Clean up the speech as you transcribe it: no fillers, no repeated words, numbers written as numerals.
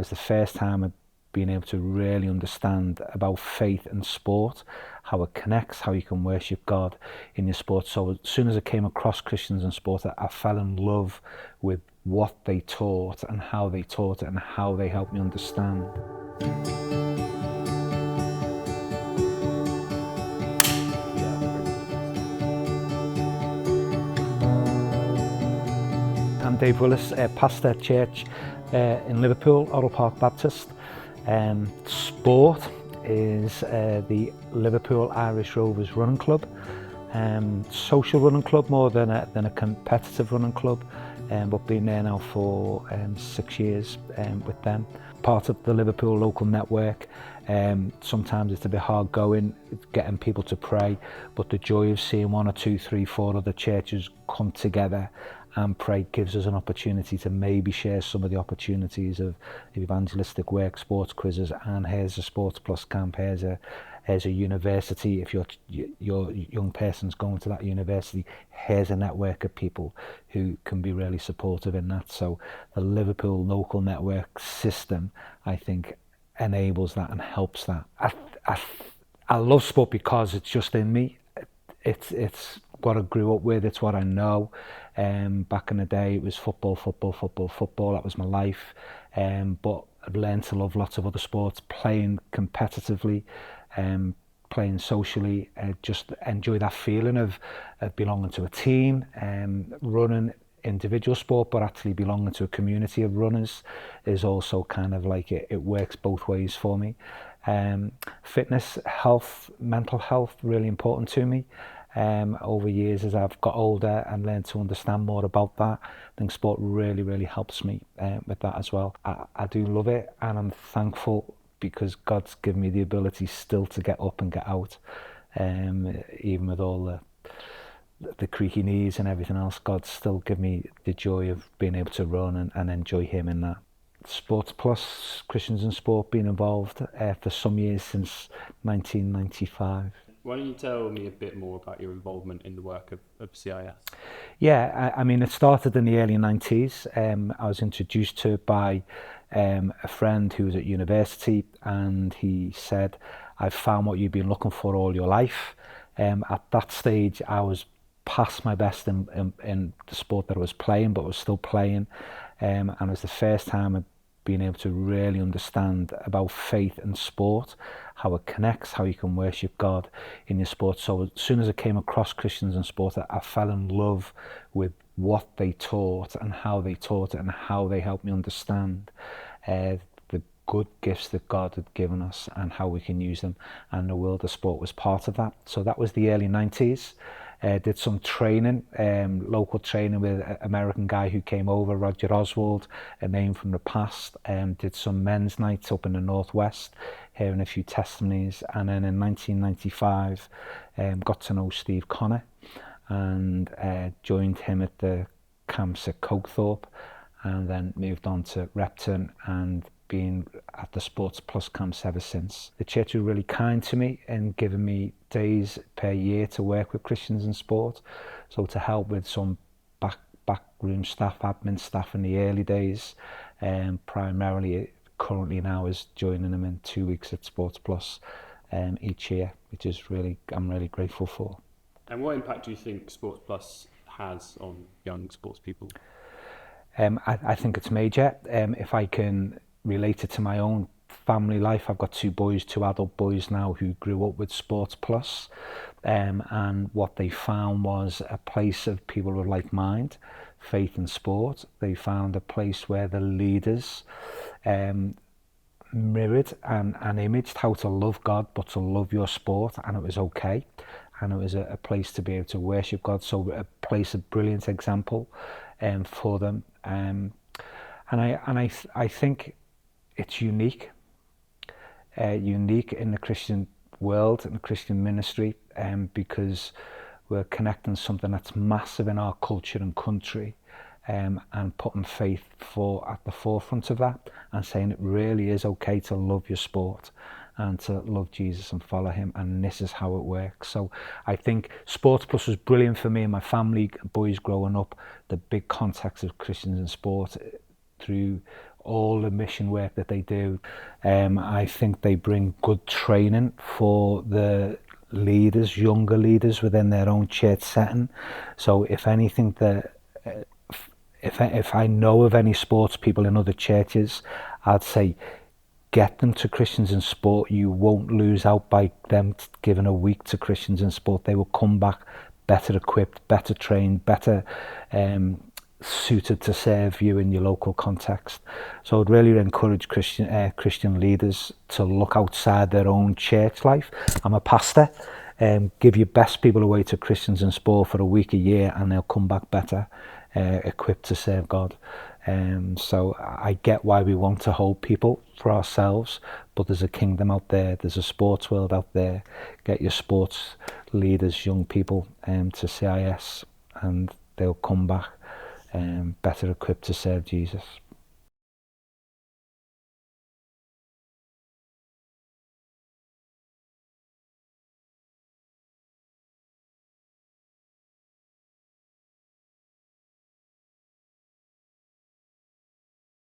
was the first time I've been able to really understand about faith and sport, how it connects, how you can worship God in your sport. So as soon as I came across Christians and sport, I fell in love with what they taught and how they taught it and how they helped me understand. I'm Dave Willis, pastor at church in Liverpool, Oral Park Baptist. Sport is the Liverpool Irish Rovers running club, social running club more than a competitive running club, but been there now for 6 years with them. Part of the Liverpool local network. Sometimes it's a bit hard going, getting people to pray, but the joy of seeing 1 or 2, 3, 4 other churches come together and pray gives us an opportunity to maybe share some of the opportunities of evangelistic work, sports quizzes, and here's a Sports Plus camp, here's a university. If your young person's going to that university, here's a network of people who can be really supportive in that. So the Liverpool local network system, I think, enables that and helps that. I love sport because it's just in me. It's what I grew up with, it's what I know. Back in the day it was football. That was my life. But I've learned to love lots of other sports, playing competitively, playing socially, just enjoy that feeling of belonging to a team, running individual sport, but actually belonging to a community of runners is also kind of like it works both ways for me. Fitness, health, mental health, really important to me. Over years as I've got older and learned to understand more about that, I think sport really helps me with that as well. I do love it, and I'm thankful because God's given me the ability still to get up and get out, even with all the creaky knees and everything else. God's still given me the joy of being able to run and enjoy him in that. Sports Plus, Christians in Sport, been involved for some years, since 1995. Why don't you tell me a bit more about your involvement in the work of CIS? Yeah, I mean, it started in the early 90s. I was introduced to it by a friend who was at university, and he said, I've found what you've been looking for all your life. At that stage, I was past my best in the sport that I was playing, but I was still playing. And it was the first time I'd been able to really understand about faith and sport, how it connects, how you can worship God in your sport. So as soon as I came across Christians and sport, I fell in love with what they taught and how they taught it and how they helped me understand the good gifts that God had given us and how we can use them. And the world of sport was part of that. So that was the early 90s. Did some training, local training with an American guy who came over, Roger Oswald, a name from the past. Did some men's nights up in the Northwest, hearing a few testimonies. And then in 1995, got to know Steve Connor and joined him at the camps at Cokethorpe, and then moved on to Repton and been at the Sports Plus camps ever since. The church was really kind to me and giving me days per year to work with Christians in sport. So to help with some backroom staff, admin staff in the early days, primarily currently now is joining them in 2 weeks at Sports Plus each year, which is I'm really grateful for. And what impact do you think Sports Plus has on young sports people? I think it's major. If I can relate it to my own family life, I've got 2 adult boys now who grew up with Sports Plus, and what they found was a place of people with like mind, faith and sport. They found a place where the leaders mirrored and imaged how to love God but to love your sport, and it was okay, and it was a place to be able to worship God. So a place of brilliant example for them, and I think it's unique in the Christian world and the Christian ministry, because we're connecting something that's massive in our culture and country, and putting faith at the forefront of that, and saying it really is okay to love your sport and to love Jesus and follow him, and this is how it works. So I think Sports Plus was brilliant for me and my family, boys growing up, the big contacts of Christians in sport through all the mission work that they do. I think they bring good training for the leaders, younger leaders within their own church setting. So if anything, if I know of any sports people in other churches, I'd say get them to Christians in Sport. You won't lose out by them giving a week to Christians in Sport. They will come back better equipped, better trained, better suited to serve you in your local context. So I'd really encourage Christian leaders to look outside their own church life. I'm a pastor. Give your best people away to Christians in Sport for a week a year, and they'll come back better equipped to serve God. So I get why we want to hold people for ourselves, but there's a kingdom out there, there's a sports world out there. Get your sports leaders, young people, to CIS, and they'll come back better equipped to serve Jesus.